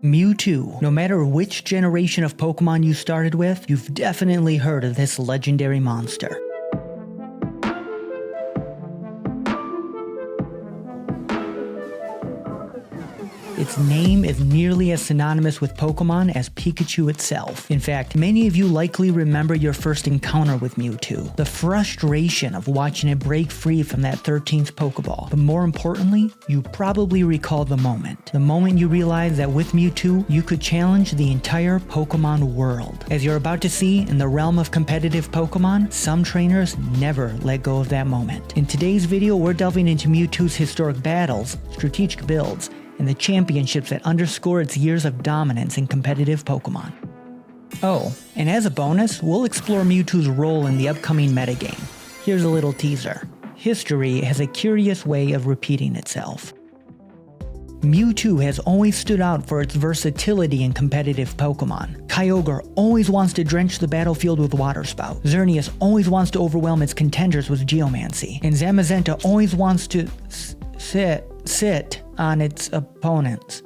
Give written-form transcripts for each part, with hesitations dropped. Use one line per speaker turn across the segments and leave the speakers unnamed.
Mewtwo. No matter which generation of Pokemon you started with, you've definitely heard of this legendary monster. Its name is nearly as synonymous with Pokemon as Pikachu itself. In fact, many of you likely remember your first encounter with Mewtwo, the frustration of watching it break free from that 13th Pokeball. But more importantly, you probably recall the moment you realized that with Mewtwo, you could challenge the entire Pokemon world. As you're about to see, in the realm of competitive Pokemon, some trainers never let go of that moment. In today's video, we're delving into Mewtwo's historic battles, strategic builds, and the championships that underscore its years of dominance in competitive Pokemon. Oh, and as a bonus, we'll explore Mewtwo's role in the upcoming metagame. Here's a little teaser. History has a curious way of repeating itself. Mewtwo has always stood out for its versatility in competitive Pokemon. Kyogre always wants to drench the battlefield with Water Spout. Xerneas always wants to overwhelm its contenders with Geomancy. And Zamazenta always wants to sit on its opponents.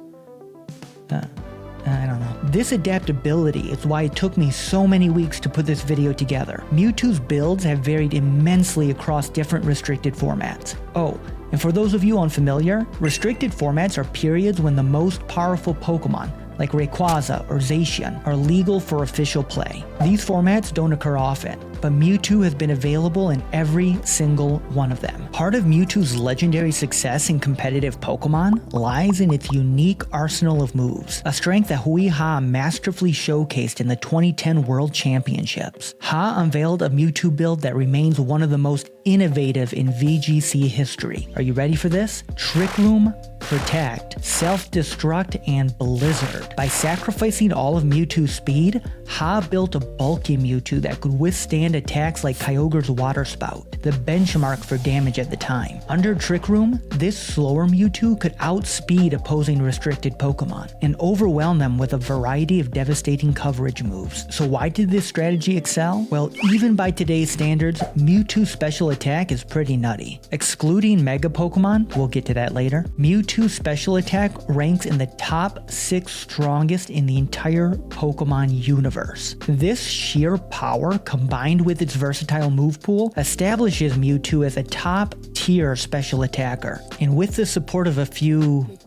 I don't know. This adaptability is why it took me so many weeks to put this video together. Mewtwo's builds have varied immensely across different restricted formats. Oh, and for those of you unfamiliar, restricted formats are periods when the most powerful Pokemon, like Rayquaza or Zacian, are legal for official play. These formats don't occur often, but Mewtwo has been available in every single one of them. Part of Mewtwo's legendary success in competitive Pokemon lies in its unique arsenal of moves, a strength that Hui Ha masterfully showcased in the 2010 World Championships. Ha unveiled a Mewtwo build that remains one of the most innovative in VGC history. Are you ready for this? Trick Room, Protect, Self-Destruct, and Blizzard. By sacrificing all of Mewtwo's speed, Ha built a bulky Mewtwo that could withstand attacks like Kyogre's Water Spout, the benchmark for damage at the time. Under Trick Room, this slower Mewtwo could outspeed opposing restricted Pokemon and overwhelm them with a variety of devastating coverage moves. So why did this strategy excel? Well, even by today's standards, Mewtwo's special attack is pretty nutty. Excluding Mega Pokemon, we'll get to that later, Mewtwo's special attack ranks in the top 6 strongest in the entire Pokemon universe. This sheer power, combined with its versatile move pool, establishes Mewtwo as a top-tier special attacker. And with the support of a few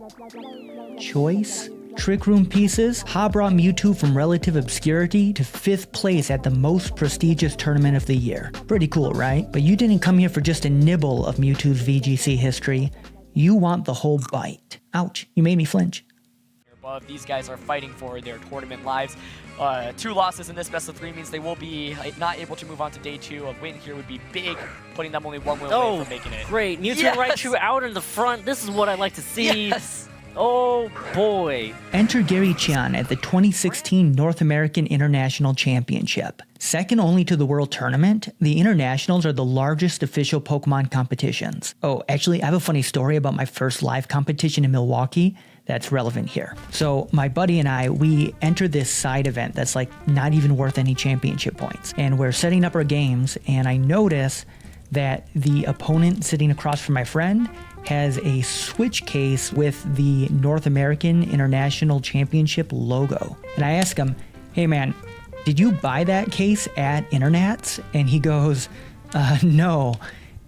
choice Trick Room pieces, Ha brought Mewtwo from relative obscurity to 5th place at the most prestigious tournament of the year. Pretty cool, right? But you didn't come here for just a nibble of Mewtwo's VGC history. You want the whole bite. Ouch, you made me flinch.
Above, these guys are fighting for their tournament lives. 2 losses in this best of 3 means they will be not able to move on to day 2. A win here would be big, putting them only 1 win away from making it.
Great. Mewtwo Raichu out in the front. This is what I like to see.
Yes.
Oh boy.
Enter Gary Qian at the 2016 North American International Championship. Second only to the World Tournament, the Internationals are the largest official Pokemon competitions. Oh, actually, I have a funny story about my first live competition in Milwaukee that's relevant here. So my buddy and I, we entered this side event that's like not even worth any championship points. And we're setting up our games, and I notice that the opponent sitting across from my friend has a Switch case with the North American International Championship logo. And I ask him, hey man, did you buy that case at Internets? And he goes, no,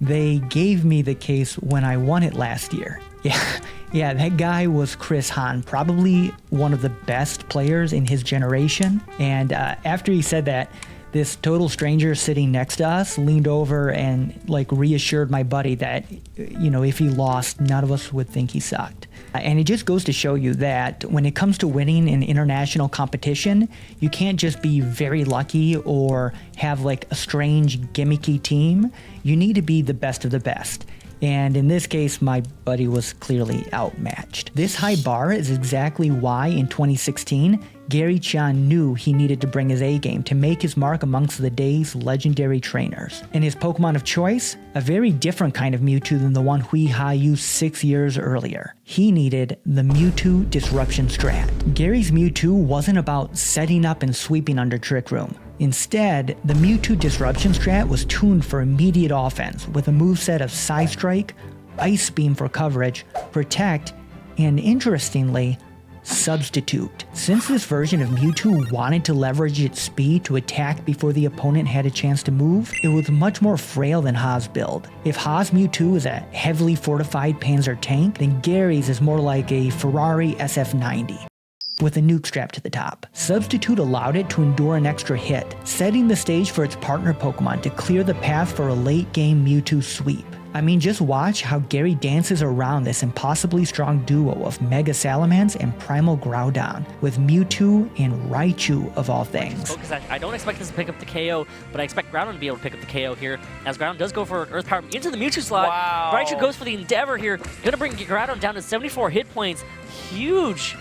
they gave me the case when I won it last year. Yeah, that guy was Chris Hahn, probably one of the best players in his generation. And after he said that, this total stranger sitting next to us leaned over and like reassured my buddy that, you know, if he lost, none of us would think he sucked. And it just goes to show you that when it comes to winning an international competition, you can't just be very lucky or have like a strange gimmicky team. You need to be the best of the best. And in this case, my buddy was clearly outmatched. This high bar is exactly why in 2016, Gary Qian knew he needed to bring his A-game to make his mark amongst the day's legendary trainers. And his Pokemon of choice? A very different kind of Mewtwo than the one Hui Ha used 6 years earlier. He needed the Mewtwo Disruption Strat. Gary's Mewtwo wasn't about setting up and sweeping under Trick Room. Instead, the Mewtwo Disruption Strat was tuned for immediate offense with a moveset of Psy Strike, Ice Beam for coverage, Protect, and interestingly, Substitute. Since this version of Mewtwo wanted to leverage its speed to attack before the opponent had a chance to move, it was much more frail than Ha's build. If Ha's Mewtwo is a heavily fortified Panzer tank, then Gary's is more like a Ferrari SF90. With a nuke strapped to the top. Substitute allowed it to endure an extra hit, setting the stage for its partner Pokemon to clear the path for a late game Mewtwo sweep. I mean, just watch how Gary dances around this impossibly strong duo of Mega Salamence and Primal Groudon, with Mewtwo and Raichu of all things.
Focus, I don't expect this to pick up the KO, but I expect Groudon to be able to pick up the KO here, as Groudon does go for an Earth Power into the Mewtwo slot.
Wow.
Raichu goes for the Endeavor here, gonna bring Groudon down to 74 hit points. Huge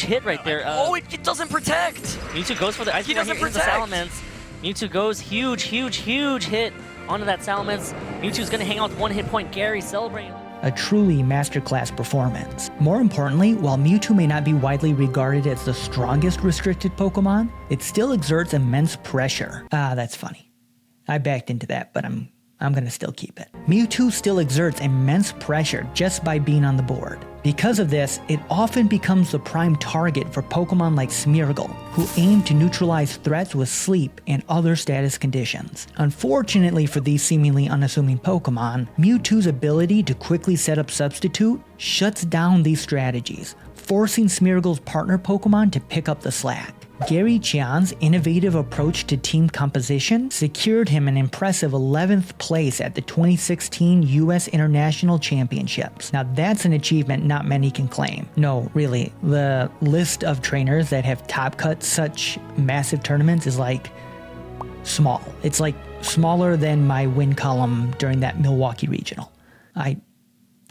hit right there.
It doesn't protect!
Mewtwo goes for the Ice Beam into the Salamence. Mewtwo goes huge hit onto that Salamence. Mewtwo's gonna hang out with 1 hit point. Gary celebrating.
A truly masterclass performance. More importantly, while Mewtwo may not be widely regarded as the strongest restricted Pokemon, it still exerts immense pressure. That's funny. I backed into that, but I'm gonna still keep it. Mewtwo still exerts immense pressure just by being on the board. Because of this, it often becomes the prime target for Pokemon like Smeargle, who aim to neutralize threats with sleep and other status conditions. Unfortunately for these seemingly unassuming Pokemon, Mewtwo's ability to quickly set up Substitute shuts down these strategies, forcing Smeargle's partner Pokemon to pick up the slack. Gary Qian's innovative approach to team composition secured him an impressive 11th place at the 2016 US International Championships. Now that's an achievement not many can claim. No, really, the list of trainers that have top cut such massive tournaments is like small. It's like smaller than my win column during that Milwaukee regional. I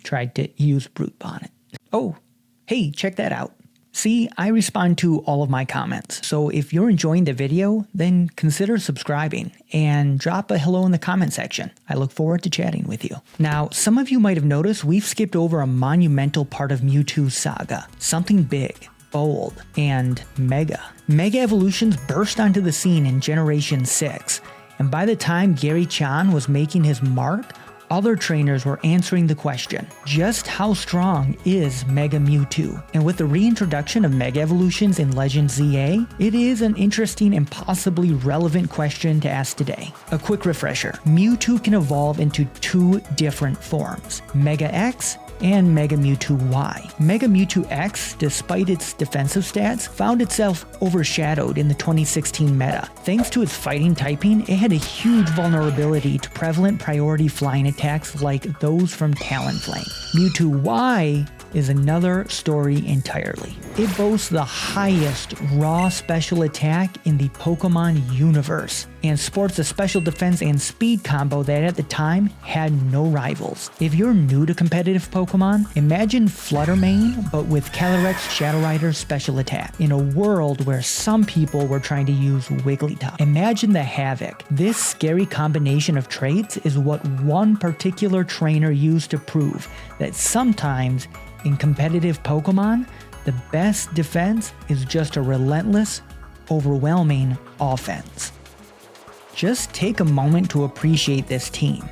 tried to use Brute Bonnet. Oh, hey, check that out. See, I respond to all of my comments, so if you're enjoying the video, then consider subscribing and drop a hello in the comment section. I look forward to chatting with you. Now, some of you might have noticed we've skipped over a monumental part of Mewtwo's saga, something big, bold, and mega. Mega evolutions burst onto the scene in Generation 6, and by the time Gary Qian was making his mark, other trainers were answering the question, just how strong is Mega Mewtwo? And with the reintroduction of Mega Evolutions in Legend ZA, it is an interesting and possibly relevant question to ask today. A quick refresher, Mewtwo can evolve into 2 different forms, Mega X and Mega Mewtwo Y. Mega Mewtwo X, despite its defensive stats, found itself overshadowed in the 2016 meta. Thanks to its fighting typing, it had a huge vulnerability to prevalent priority flying attacks like those from Talonflame. Mewtwo Y is another story entirely. It boasts the highest raw special attack in the Pokemon universe, and sports a special defense and speed combo that at the time had no rivals. If you're new to competitive Pokemon, imagine Fluttermane but with Calyrex Shadow Rider's special attack, in a world where some people were trying to use Wigglytuff. Imagine the havoc. This scary combination of traits is what one particular trainer used to prove that sometimes in competitive Pokemon, the best defense is just a relentless, overwhelming offense. Just take a moment to appreciate this team.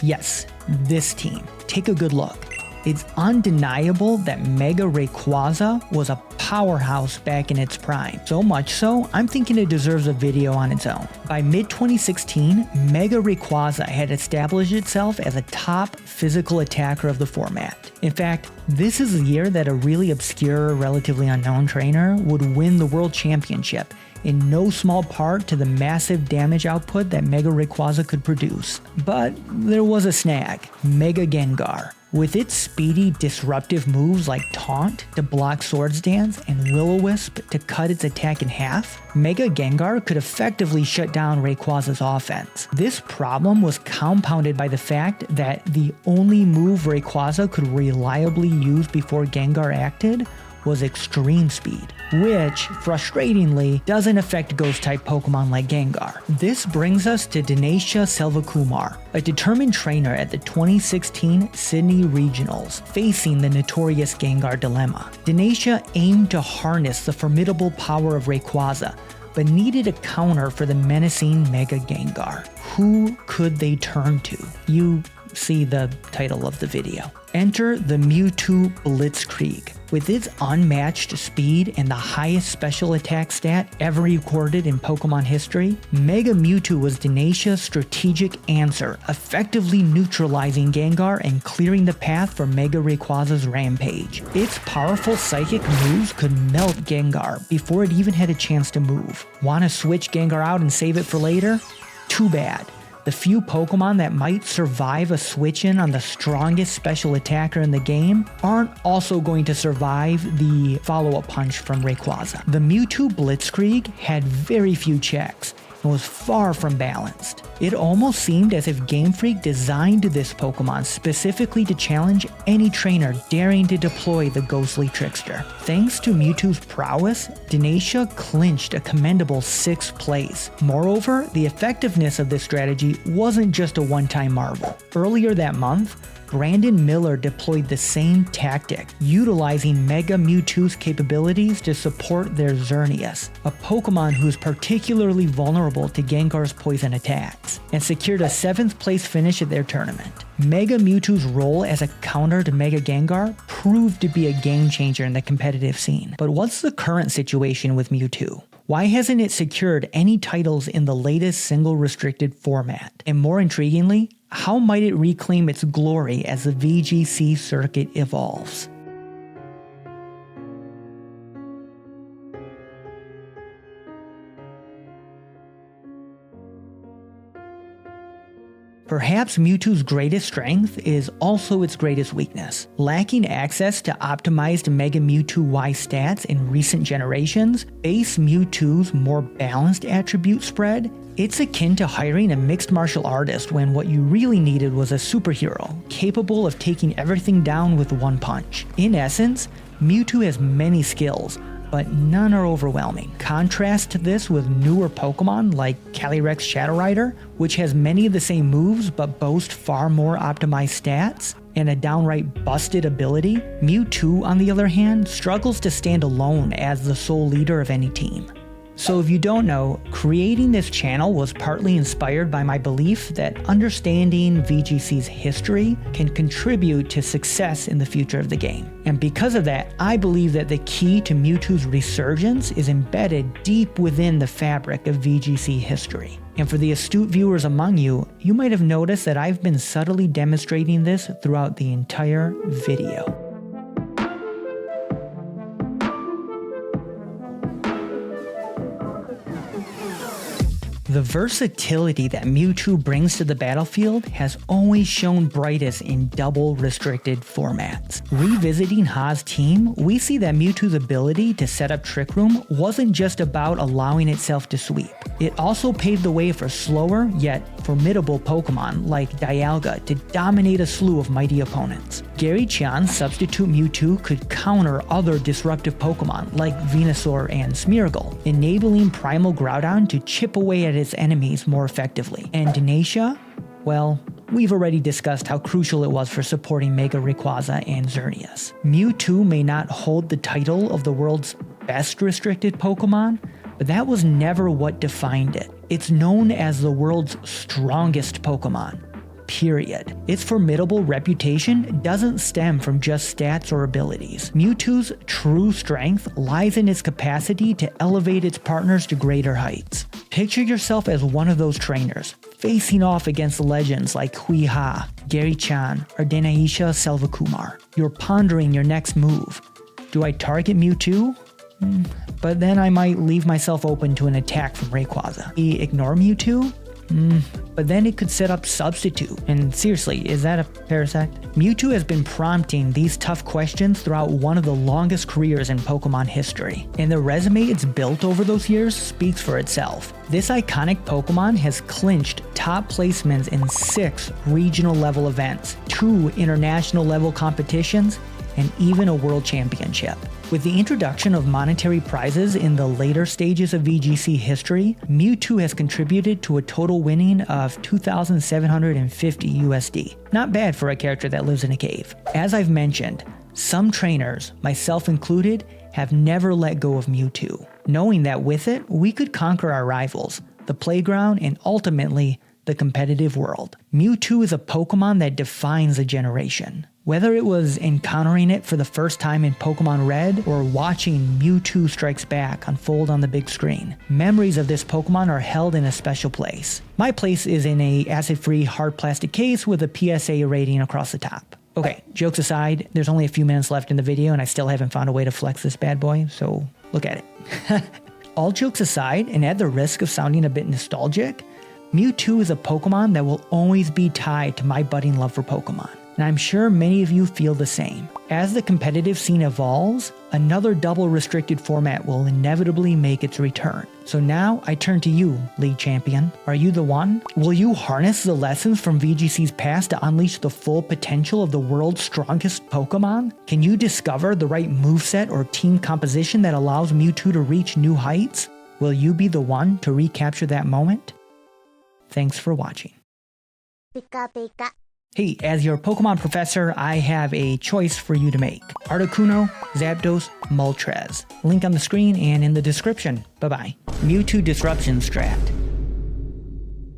Yes, this team. Take a good look. It's undeniable that Mega Rayquaza was a powerhouse back in its prime. So much so, I'm thinking it deserves a video on its own. By mid-2016, Mega Rayquaza had established itself as a top physical attacker of the format. In fact, this is the year that a really obscure, relatively unknown trainer would win the World Championship, in no small part to the massive damage output that Mega Rayquaza could produce. But there was a snag, Mega Gengar. With its speedy, disruptive moves like Taunt to block Swords Dance and Will-O-Wisp to cut its attack in half, Mega Gengar could effectively shut down Rayquaza's offense. This problem was compounded by the fact that the only move Rayquaza could reliably use before Gengar acted was Extreme Speed, which, frustratingly, doesn't affect Ghost-type Pokemon like Gengar. This brings us to Denayash Selvakumar, a determined trainer at the 2016 Sydney Regionals, facing the notorious Gengar dilemma. Denayash aimed to harness the formidable power of Rayquaza, but needed a counter for the menacing Mega Gengar. Who could they turn to? You see the title of the video. Enter the Mewtwo Blitzkrieg. With its unmatched speed and the highest special attack stat ever recorded in Pokemon history, Mega Mewtwo was Denayash's strategic answer, effectively neutralizing Gengar and clearing the path for Mega Rayquaza's rampage. Its powerful psychic moves could melt Gengar before it even had a chance to move. Want to switch Gengar out and save it for later? Too bad. The few Pokemon that might survive a switch-in on the strongest special attacker in the game aren't also going to survive the follow-up punch from Rayquaza. The Mewtwo Blitzkrieg had very few checks and was far from balanced. It almost seemed as if Game Freak designed this Pokemon specifically to challenge any trainer daring to deploy the ghostly trickster. Thanks to Mewtwo's prowess, Denayash clinched a commendable 6th place. Moreover, the effectiveness of this strategy wasn't just a one-time marvel. Earlier that month, Brandon Miller deployed the same tactic, utilizing Mega Mewtwo's capabilities to support their Xerneas, a Pokemon who's particularly vulnerable to Gengar's poison attacks, and secured a 7th place finish at their tournament. Mega Mewtwo's role as a counter to Mega Gengar proved to be a game changer in the competitive scene. But what's the current situation with Mewtwo? Why hasn't it secured any titles in the latest single restricted format? And more intriguingly, how might it reclaim its glory as the VGC circuit evolves? Perhaps Mewtwo's greatest strength is also its greatest weakness. Lacking access to optimized Mega Mewtwo Y stats in recent generations, base Mewtwo's more balanced attribute spread, it's akin to hiring a mixed martial artist when what you really needed was a superhero, capable of taking everything down with one punch. In essence, Mewtwo has many skills, but none are overwhelming. Contrast this with newer Pokemon like Calyrex Shadow Rider, which has many of the same moves but boast far more optimized stats and a downright busted ability. Mewtwo, on the other hand, struggles to stand alone as the sole leader of any team. So if you don't know, creating this channel was partly inspired by my belief that understanding VGC's history can contribute to success in the future of the game. And because of that, I believe that the key to Mewtwo's resurgence is embedded deep within the fabric of VGC history. And for the astute viewers among you, you might have noticed that I've been subtly demonstrating this throughout the entire video. The versatility that Mewtwo brings to the battlefield has always shown brightest in double restricted formats. Revisiting Ha's team, we see that Mewtwo's ability to set up Trick Room wasn't just about allowing itself to sweep. It also paved the way for slower yet formidable Pokemon like Dialga to dominate a slew of mighty opponents. Gary Qian's substitute Mewtwo could counter other disruptive Pokemon like Venusaur and Smeargle, enabling Primal Groudon to chip away at its enemies more effectively. And Denayash? Well, we've already discussed how crucial it was for supporting Mega Rayquaza and Xerneas. Mewtwo may not hold the title of the world's best restricted Pokemon, but that was never what defined it. It's known as the world's strongest Pokemon. Period. Its formidable reputation doesn't stem from just stats or abilities. Mewtwo's true strength lies in its capacity to elevate its partners to greater heights. Picture yourself as one of those trainers, facing off against legends like Hui Ha, Gary Qian, or Denayash Selvakumar. You're pondering your next move. Do I target Mewtwo? But then I might leave myself open to an attack from Rayquaza. Ignore Mewtwo? But then it could set up Substitute. And seriously, is that a Parasect? Mewtwo has been prompting these tough questions throughout one of the longest careers in Pokemon history. And the resume it's built over those years speaks for itself. This iconic Pokemon has clinched top placements in 6 regional level events, 2 international level competitions, and even a world championship. With the introduction of monetary prizes in the later stages of VGC history, Mewtwo has contributed to a total winning of 2,750 USD. Not bad for a character that lives in a cave. As I've mentioned, some trainers, myself included, have never let go of Mewtwo, knowing that with it, we could conquer our rivals, the playground, and ultimately, the competitive world. Mewtwo is a Pokemon that defines a generation. Whether it was encountering it for the first time in Pokemon Red or watching Mewtwo Strikes Back unfold on the big screen, memories of this Pokemon are held in a special place. My place is in a acid-free hard plastic case with a PSA rating across the top. Okay, jokes aside, there's only a few minutes left in the video and I still haven't found a way to flex this bad boy, so look at it. All jokes aside, and at the risk of sounding a bit nostalgic, Mewtwo is a Pokemon that will always be tied to my budding love for Pokemon. And I'm sure many of you feel the same. As the competitive scene evolves, another double restricted format will inevitably make its return. So now I turn to you, League Champion. Are you the one? Will you harness the lessons from VGC's past to unleash the full potential of the world's strongest Pokemon? Can you discover the right moveset or team composition that allows Mewtwo to reach new heights? Will you be the one to recapture that moment? Thanks for watching.
Pika pika.
Hey, as your Pokemon professor, I have a choice for you to make. Articuno, Zapdos, Moltres. Link on the screen and in the description. Bye-bye. Mewtwo Disruption Strat.